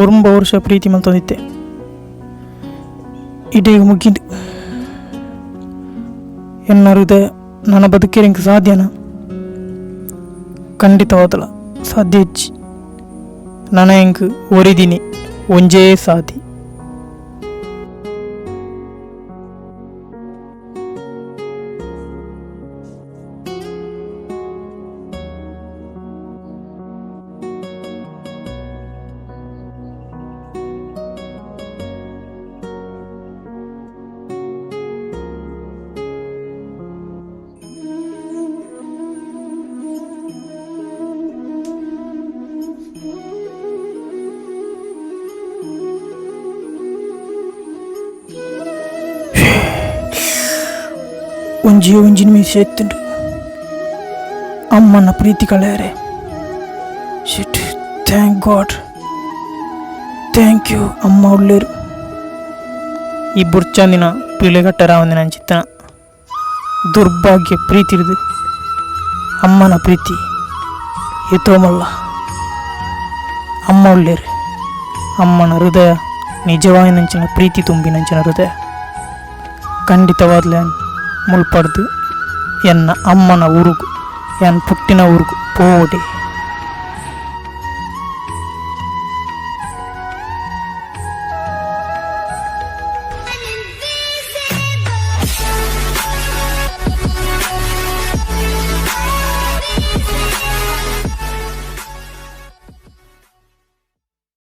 ಒಂಬ ವರ್ಷ ಪ್ರೀತಿ ಮಲ್ತೊಂದಿತ್ತೆ, ಇದೀಗ ಮುಗಿದು. ಎನ್ನ ಹೃದಯ ನನ್ನ ಬದುಕಿರಂಗೆ ಸಾಧ್ಯನಾ? ಖಂಡಿತವಾದಲ್ಲ, ಸಾಧ್ಯ ಹೆಚ್ಚಿ. ನನ್ನ ಹೆಂಗೆ ಒರಿದೀನಿ ಒಂಜೇ ಸಾಧಿ. ಒಂಜಿನ ಮೀಸೆ ಎತ್ತುಂಡು ಅಮ್ಮನ ಪ್ರೀತಿ ಕಳೆಯರೆ. ಶಿಟ್, ಥ್ಯಾಂಕ್ ಗಾಡ್, ಥ್ಯಾಂಕ್ ಯು. ಅಮ್ಮ ಒಳ್ಳೆಯರು. ಈ ಬುರ್ಚಂದಿನ ಪಿಳೆಗಟ್ಟರ ಒಂದಿನ ಚಿತ್ತನ ದುರ್ಭಾಗ್ಯ ಪ್ರೀತಿ ಇರುದು. ಅಮ್ಮನ ಪ್ರೀತಿ ಎತ್ತೋಮಲ್ಲ. ಅಮ್ಮ ಒಳ್ಳೆಯರು. ಅಮ್ಮನ ಹೃದಯ ನಿಜವಾಗಿ ನಂಚಿನ ಪ್ರೀತಿ ತುಂಬಿ ನಂಚಿನ ಹೃದಯ ಖಂಡಿತವಾದ್ಲೇ ಮುಳ್ಪಡ್ದು ಎನ್ನ ಅಮ್ಮನ ಊರುಗು, ಎನ್ನ ಪುಟ್ಟಿನ ಊರುಗು ಪೋಡೆ.